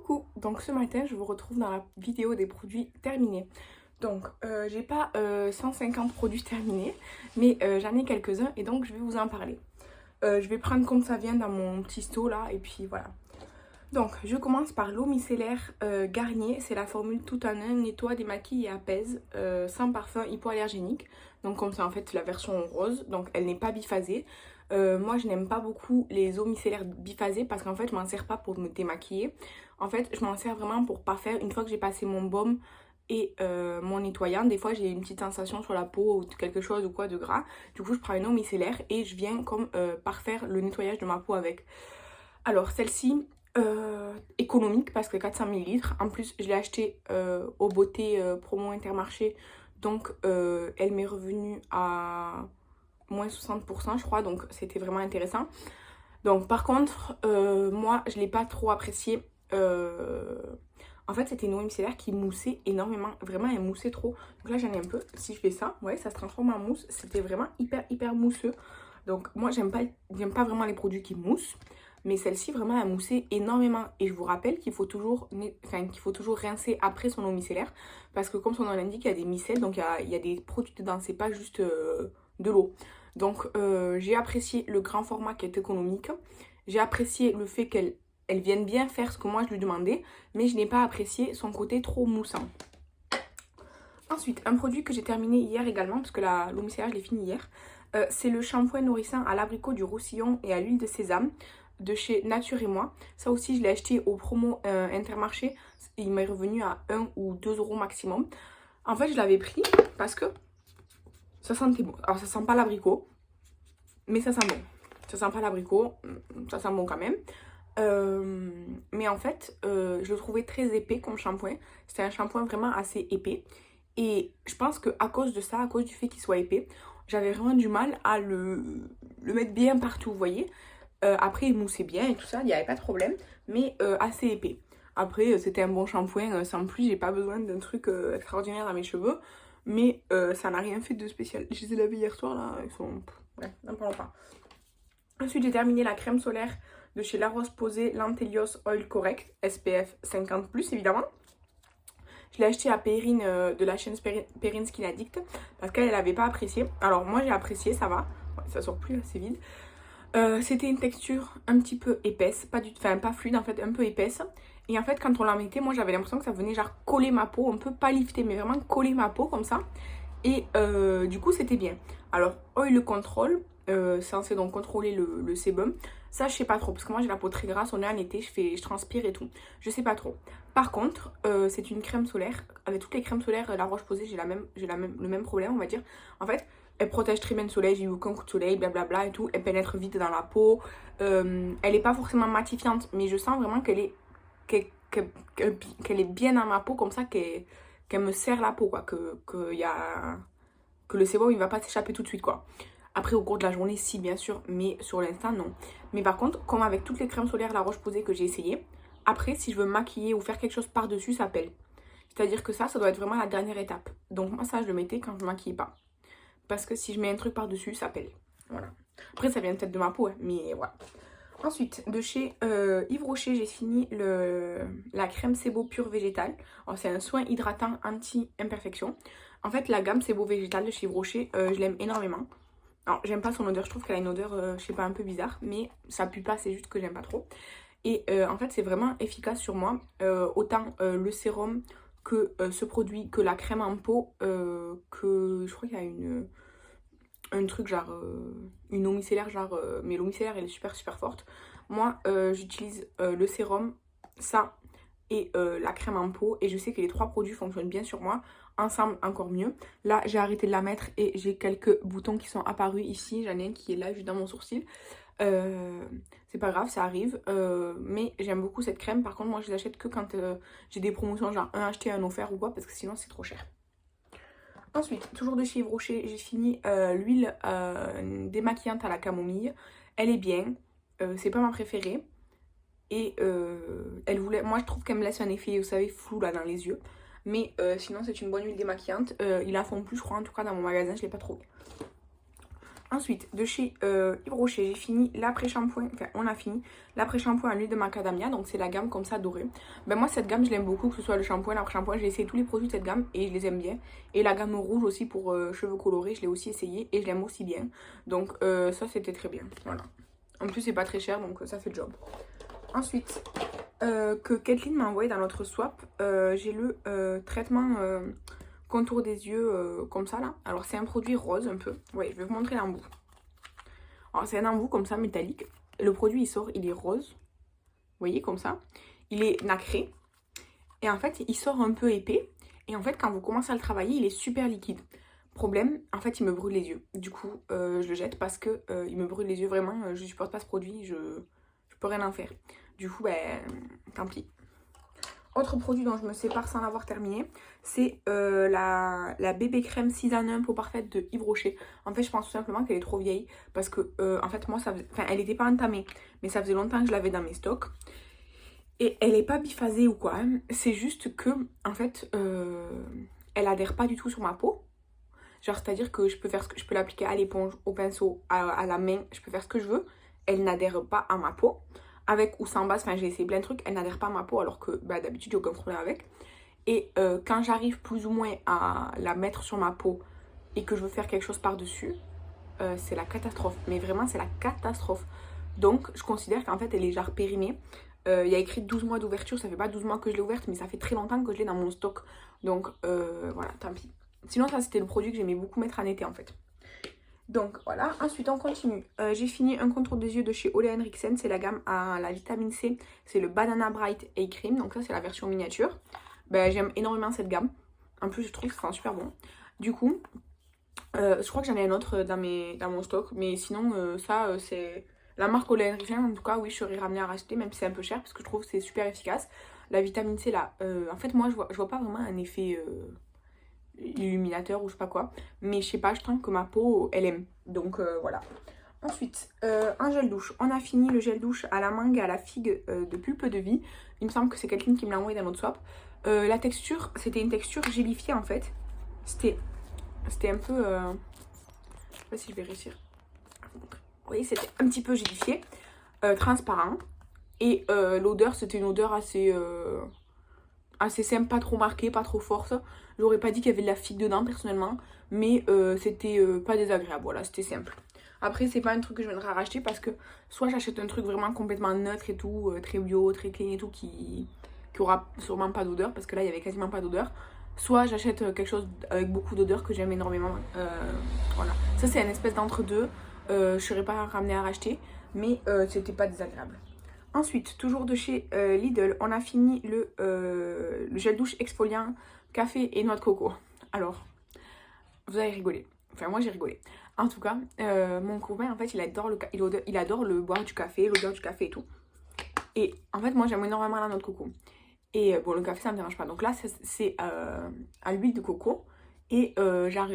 Coucou, donc ce matin je vous retrouve dans la vidéo des produits terminés. Donc j'ai pas 150 produits terminés, mais j'en ai quelques-uns et donc je vais vous en parler. Je vais prendre comme ça vient dans mon petit sto là et puis voilà. Donc je commence par l'eau micellaire Garnier, c'est la formule tout en un, nettoie, démaquille et apaise, sans parfum hypoallergénique. Donc comme ça en fait la version rose, donc elle n'est pas biphasée. Moi je n'aime pas beaucoup les eaux micellaires biphasées parce qu'en fait je m'en sers pas pour me démaquiller. En fait je m'en sers vraiment pour pas faire, une fois que j'ai passé mon baume et mon nettoyant, des fois j'ai une petite sensation sur la peau ou quelque chose ou quoi de gras. Du coup je prends une eau micellaire et je viens comme parfaire le nettoyage de ma peau avec. Alors celle-ci économique parce que 400 ml. En plus, je l'ai acheté au Beauté promo Intermarché. Donc, elle m'est revenue à moins 60%, je crois. Donc, c'était vraiment intéressant. Donc, par contre, moi, je ne l'ai pas trop apprécié. En fait, c'était une eau micellaire qui moussait énormément. Vraiment, elle moussait trop. Donc là, j'en ai un peu. Si je fais ça, ouais, ça se transforme en mousse. C'était vraiment hyper mousseux. Donc, moi, j'aime pas vraiment les produits qui moussent. Mais celle-ci, vraiment, elle moussait énormément. Et je vous rappelle qu'il faut toujours rincer après son eau micellaire. Parce que comme son nom l'indique, il y a des micelles. Donc, il y a des produits dedans. C'est pas juste de l'eau. Donc, j'ai apprécié le grand format qui est économique. J'ai apprécié le fait qu'elle vienne bien faire ce que moi je lui demandais. Mais je n'ai pas apprécié son côté trop moussant. Ensuite, un produit que j'ai terminé hier également. Parce que l'eau micellaire, je l'ai fini hier. C'est le shampoing nourrissant à l'abricot du roussillon et à l'huile de sésame de chez Nature et Moi. Ça aussi, je l'ai acheté au promo Intermarché. Il m'est revenu à 1 ou 2 euros maximum. En fait, je l'avais pris parce que ça sentait bon. Alors, ça sent pas l'abricot, mais ça sent bon. Ça sent pas l'abricot, ça sent bon quand même. Mais en fait, je le trouvais très épais comme shampoing. C'était un shampoing vraiment assez épais. Et je pense qu'à cause de ça, à cause du fait qu'il soit épais, j'avais vraiment du mal à le mettre bien partout, vous voyez. Après, il moussait bien et tout ça, il n'y avait pas de problème, mais assez épais. Après, c'était un bon shampoing, sans plus, j'ai pas besoin d'un truc extraordinaire dans mes cheveux, mais ça n'a rien fait de spécial. Je les ai lavés hier soir, là, ils sont... Ouais, n'en parlons pas. Ensuite, j'ai terminé la crème solaire de chez La Roche-Posay, l'Antelios Oil Correct, SPF 50+, évidemment. Je l'ai acheté à Perrine de la chaîne Perrine Skin Addict parce qu'elle n'avait pas apprécié. Alors moi j'ai apprécié, ça va. Ouais, ça sort plus, c'est vide. C'était une texture un petit peu épaisse, pas fluide en fait, un peu épaisse. Et en fait quand on la mettait, moi j'avais l'impression que ça venait genre coller ma peau, un peu pas lifter mais vraiment coller ma peau comme ça. Et du coup c'était bien. Alors Oil Control, censé donc contrôler le sébum. Ça je sais pas trop parce que moi j'ai la peau très grasse, on est en été, je transpire et tout. Je sais pas trop. Par contre c'est une crème solaire. Avec toutes les crèmes solaires La Roche-Posay j'ai le même problème on va dire. En fait elle protège très bien le soleil, j'ai eu aucun coup de soleil, blablabla et tout. Elle pénètre vite dans la peau. Elle est pas forcément matifiante mais je sens vraiment qu'elle est bien dans ma peau comme ça qu'elle me serre la peau quoi. Que le sébum il va pas s'échapper tout de suite quoi. Après au cours de la journée si bien sûr, mais sur l'instant non. Mais par contre comme avec toutes les crèmes solaires La Roche-Posay que j'ai essayé, après si je veux maquiller ou faire quelque chose par dessus ça pèle. C'est-à-dire que ça doit être vraiment la dernière étape. Donc moi ça je le mettais quand je maquillais pas. Parce que si je mets un truc par dessus ça pèle. Voilà. Après ça vient peut-être de ma peau hein, mais voilà. Ensuite, de chez Yves Rocher, j'ai fini la crème Sebo Pure Végétale. C'est un soin hydratant anti-imperfection. En fait, la gamme Sebo Végétale de chez Yves Rocher, je l'aime énormément. Alors, j'aime pas son odeur, je trouve qu'elle a une odeur, je sais pas, un peu bizarre. Mais ça pue pas, c'est juste que j'aime pas trop. Et en fait, c'est vraiment efficace sur moi. Autant le sérum que ce produit, que la crème en peau, que je crois qu'il y a un truc genre une eau micellaire genre mais l'eau micellaire elle est super forte. Moi j'utilise le sérum, ça et la crème en peau et je sais que les trois produits fonctionnent bien sur moi, ensemble encore mieux. Là j'ai arrêté de la mettre et j'ai quelques boutons qui sont apparus ici, j'en ai un qui est là juste dans mon sourcil. C'est pas grave, ça arrive, mais j'aime beaucoup cette crème. Par contre moi je l'achète que quand j'ai des promotions genre un acheté un offert ou quoi parce que sinon c'est trop cher. Ensuite, toujours de chez Yves Rocher, j'ai fini l'huile démaquillante à la camomille. Elle est bien, c'est pas ma préférée. Et moi je trouve qu'elle me laisse un effet, vous savez, flou là dans les yeux. Mais sinon c'est une bonne huile démaquillante. Ils la font plus je crois, en tout cas dans mon magasin je l'ai pas trouvé. Ensuite, de chez Yves Rocher, j'ai fini l'après-shampoing, enfin on a fini l'après-shampoing à l'huile de macadamia, donc c'est la gamme comme ça dorée. Ben moi cette gamme je l'aime beaucoup, que ce soit le shampoing, l'après-shampoing, j'ai essayé tous les produits de cette gamme et je les aime bien. Et la gamme rouge aussi pour cheveux colorés, je l'ai aussi essayé et je l'aime aussi bien. Donc ça c'était très bien, voilà. En plus c'est pas très cher donc ça fait le job. Ensuite, que Kathleen m'a envoyé dans notre swap, j'ai le traitement... contour des yeux comme ça là. Alors c'est un produit rose un peu. Ouais, je vais vous montrer l'embout. Alors c'est un embout comme ça métallique. Le produit il sort, il est rose. Vous voyez comme ça. Il est nacré. Et en fait il sort un peu épais. Et en fait quand vous commencez à le travailler il est super liquide. Problème, en fait il me brûle les yeux. Du coup je le jette parce que il me brûle les yeux vraiment. Je supporte pas ce produit. Je peux rien en faire. Du coup ben tant pis. Autre produit dont je me sépare sans l'avoir terminé, c'est la bébé crème 6 en 1 peau parfaite de Yves Rocher. En fait, je pense tout simplement qu'elle est trop vieille parce que, en fait, moi, elle n'était pas entamée, mais ça faisait longtemps que je l'avais dans mes stocks. Et elle n'est pas biphasée ou quoi, hein. C'est juste que, en fait, elle adhère pas du tout sur ma peau. Genre, c'est-à-dire que je peux l'appliquer à l'éponge, au pinceau, à la main, je peux faire ce que je veux. Elle n'adhère pas à ma peau. Avec ou sans base, enfin j'ai essayé plein de trucs, elle n'adhère pas à ma peau alors que bah, d'habitude j'ai aucun problème avec. Et quand j'arrive plus ou moins à la mettre sur ma peau et que je veux faire quelque chose par-dessus, c'est la catastrophe. Mais vraiment c'est la catastrophe. Donc je considère qu'en fait elle est genre périmée. Il y a écrit 12 mois d'ouverture, ça fait pas 12 mois que je l'ai ouverte mais ça fait très longtemps que je l'ai dans mon stock. Donc voilà, tant pis. Sinon ça c'était le produit que j'aimais beaucoup mettre en été en fait. Donc voilà, ensuite on continue. J'ai fini un contour des yeux de chez Ole Henriksen, c'est la gamme à la vitamine C, c'est le Banana Bright Eye Cream, donc ça c'est la version miniature. Ben, j'aime énormément cette gamme, en plus je trouve que ça sent super bon. Du coup, je crois que j'en ai un autre dans mon stock, mais sinon ça c'est la marque Ole Henriksen, en tout cas oui je serais ramenée à racheter, même si c'est un peu cher, parce que je trouve que c'est super efficace. La vitamine C là, en fait moi je vois pas vraiment un effet... illuminateur ou je sais pas quoi, mais je sais pas, je trouve que ma peau elle aime, donc voilà. Ensuite un gel douche, on a fini le gel douche à la mangue et à la figue de Pulpe de Vie. Il me semble que c'est quelqu'un qui me l'a envoyé dans notre swap. La texture, c'était une texture gélifiée en fait, c'était un peu je sais pas si je vais réussir à vous montrer. Vous voyez, c'était un petit peu gélifié, transparent, et l'odeur c'était une odeur assez simple, pas trop marquée, pas trop forte. J'aurais pas dit qu'il y avait de la figue dedans personnellement, mais c'était pas désagréable, voilà, c'était simple. Après c'est pas un truc que je viendrai racheter parce que soit j'achète un truc vraiment complètement neutre et tout, très bio, très clean et tout, qui aura sûrement pas d'odeur, parce que là il y avait quasiment pas d'odeur. Soit j'achète quelque chose avec beaucoup d'odeur que j'aime énormément, voilà. Ça c'est une espèce d'entre-deux, je serais pas ramenée à racheter, mais c'était pas désagréable. Ensuite, toujours de chez Lidl, on a fini le gel douche exfoliant café et noix de coco. Alors, vous avez rigolé. Enfin, moi j'ai rigolé. En tout cas, mon copain, en fait, il adore le boire du café, l'odeur du café et tout. Et en fait, moi j'aime énormément la noix de coco. Et bon, le café, ça me dérange pas. Donc là, c'est à l'huile de coco. Et genre,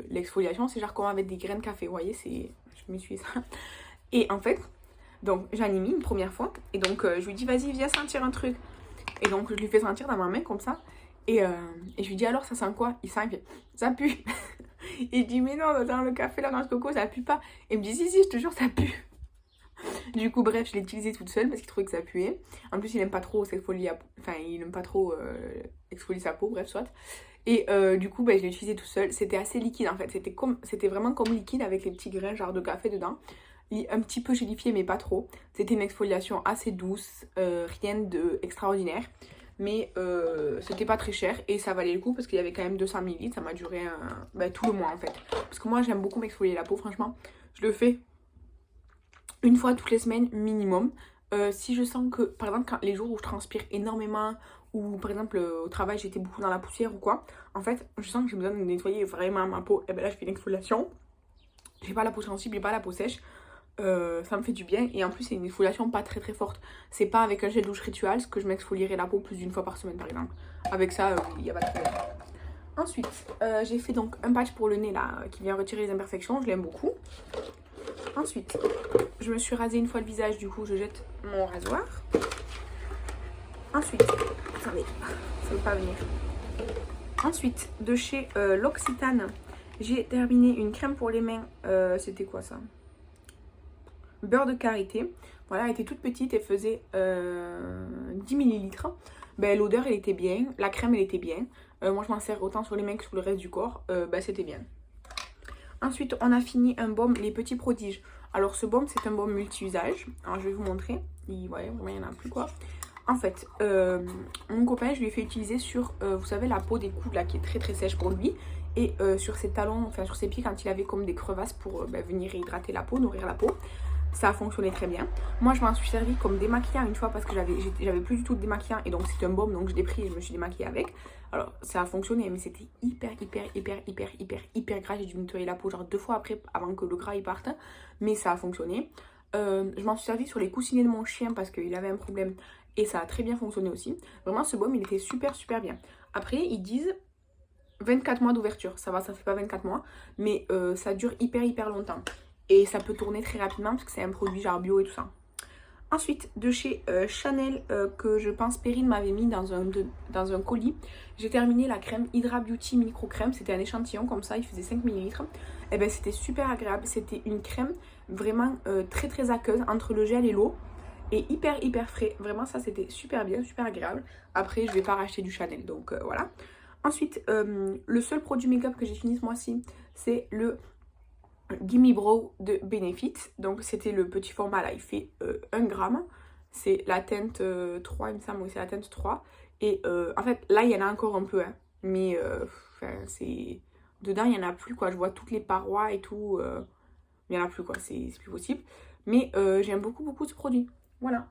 l'exfoliation, c'est genre comme avec des graines de café. Vous voyez, je m'essuie ça. Et en fait... donc j'en ai mis une première fois et donc je lui dis vas-y viens sentir un truc. Et donc je lui fais sentir dans ma main comme ça. Et je lui dis alors ça sent quoi? Il sent, il fait ça pue. Et je dis mais non dans le café là dans le coco ça pue pas. Et il me dit si je te jure ça pue. Du coup bref je l'ai utilisé toute seule parce qu'il trouvait que ça puait. En plus il aime pas trop s'exfolier, enfin il aime pas trop exfolier sa peau, bref soit. Et du coup je l'ai utilisé tout seul. C'était assez liquide en fait, c'était vraiment comme liquide avec les petits grains genre de café dedans. Un petit peu gélifié mais pas trop. C'était une exfoliation assez douce, rien d'extraordinaire. Mais c'était pas très cher et ça valait le coup parce qu'il y avait quand même 200 ml. Ça m'a duré tout le mois en fait. Parce que moi j'aime beaucoup m'exfolier la peau, franchement. Je le fais une fois toutes les semaines minimum. Si je sens que, par exemple, les jours où je transpire énormément ou par exemple au travail j'étais beaucoup dans la poussière ou quoi, en fait je sens que j'ai besoin de nettoyer vraiment ma peau. Et ben là je fais une exfoliation. J'ai pas la peau sensible, j'ai pas la peau sèche. Ça me fait du bien et en plus c'est une exfoliation pas très forte. C'est pas avec un gel douche Rituals que je m'exfolierai la peau plus d'une fois par semaine par exemple. Avec ça il n'y a pas de problème. Ensuite j'ai fait donc un patch pour le nez là qui vient retirer les imperfections, je l'aime beaucoup. Ensuite je me suis rasé une fois le visage, du coup je jette mon rasoir. Ensuite, attendez, ça ne veut pas venir. Ensuite de chez L'Occitane, J'ai terminé une crème pour les mains. C'était quoi ça? Beurre de karité. Voilà, elle était toute petite, elle faisait 10 millilitres. Ben, l'odeur elle était bien, la crème elle était bien. Moi je m'en sers autant sur les mains que sur le reste du corps. Ben, c'était bien. Ensuite, on a fini un baume Les Petits Prodiges. Alors, ce baume, c'est un baume multi-usage. Alors, je vais vous montrer. Ouais, vraiment, il n'y en a plus, quoi. En fait, mon copain, je lui ai fait utiliser sur, vous savez, la peau des coudes, là, qui est très, très sèche pour lui. Et sur ses talons, enfin, sur ses pieds, quand il avait comme des crevasses pour venir hydrater la peau, nourrir la peau. Ça a fonctionné très bien. Moi, je m'en suis servi comme démaquillant une fois parce que j'avais plus du tout de démaquillant. Et donc, c'est un baume, donc je l'ai pris et je me suis démaquillée avec. Alors, ça a fonctionné, mais c'était hyper gras. J'ai dû nettoyer la peau genre 2 fois après, avant que le gras y parte. Mais ça a fonctionné. Je m'en suis servi sur les coussinets de mon chien parce qu'il avait un problème. Et ça a très bien fonctionné aussi. Vraiment, ce baume, il était super bien. Après, ils disent 24 mois d'ouverture. Ça va, ça fait pas 24 mois. Mais ça dure hyper longtemps. Et ça peut tourner très rapidement parce que c'est un produit genre bio et tout ça. Ensuite, de chez Chanel, que je pense Perrine m'avait mis dans un colis, j'ai terminé la crème Hydra Beauty Micro Crème. C'était un échantillon comme ça, il faisait 5 millilitres. Et ben c'était super agréable. C'était une crème vraiment très aqueuse entre le gel et l'eau. Et hyper frais. Vraiment, ça c'était super bien, super agréable. Après, je vais pas racheter du Chanel, donc voilà. Ensuite, le seul produit make-up que j'ai fini ce mois-ci, c'est le Gimme Brow de Benefit. Donc c'était le petit format là, il fait 1 gramme. C'est la teinte 3, il me semble, oui, c'est la teinte 3. Et en fait là il y en a encore un peu, hein, mais c'est... Dedans il n'y en a plus quoi, je vois toutes les parois et tout. Il n'y en a plus quoi, c'est plus possible. Mais j'aime beaucoup ce produit. Voilà.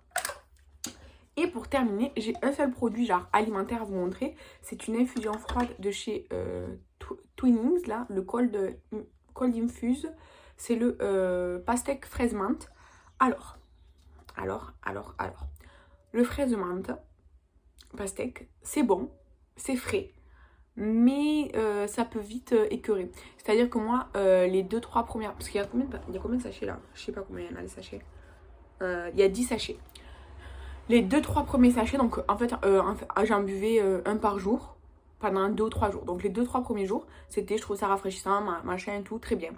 Et pour terminer, j'ai un seul produit genre alimentaire à vous montrer. C'est une infusion froide de chez Twinings, là, le Cold Infuse. C'est le pastèque fraise menthe. Alors. Le fraise menthe, pastèque, c'est bon, c'est frais. Mais ça peut vite écœurer. C'est-à-dire que moi, les 2-3 premières... Parce qu'il y a combien de sachets là? Je sais pas combien il y en a les sachets. Il y a 10 sachets. Les 2-3 premiers sachets, donc en fait, j'en buvais un par jour pendant 2 ou 3 jours. Donc les 2-3 premiers jours, c'était, je trouve ça rafraîchissant, machin et tout, très bien.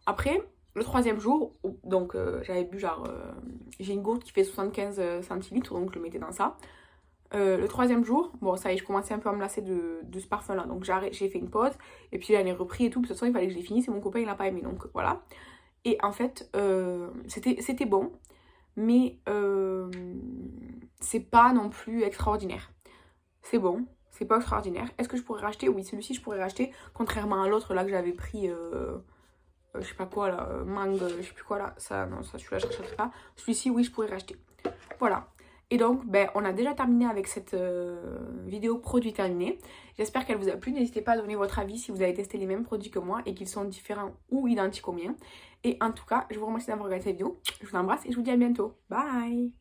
Après, le 3e jour, donc j'avais bu genre, j'ai une gourde qui fait 75 centilitres, donc je le mettais dans ça. Le 3e jour, bon ça y est, je commençais un peu à me lasser de ce parfum là, donc j'ai fait une pause, et puis j'en ai repris et tout, de toute façon il fallait que je l'ai fini, c'est mon copain il l'a pas aimé, donc voilà. Et en fait, c'était bon, mais c'est pas non plus extraordinaire. C'est bon, c'est pas extraordinaire. Est-ce que je pourrais racheter? Oui, celui-ci je pourrais racheter, contrairement à l'autre là que j'avais pris, je sais pas quoi là, mangue, je sais plus quoi là, ça, non, ça celui-là je ne rachèterai pas. Celui-ci, oui, je pourrais racheter. Voilà. Et donc, ben, on a déjà terminé avec cette vidéo produit terminé. J'espère qu'elle vous a plu. N'hésitez pas à donner votre avis si vous avez testé les mêmes produits que moi et qu'ils sont différents ou identiques aux miens. Et en tout cas, je vous remercie d'avoir regardé cette vidéo. Je vous embrasse et je vous dis à bientôt. Bye!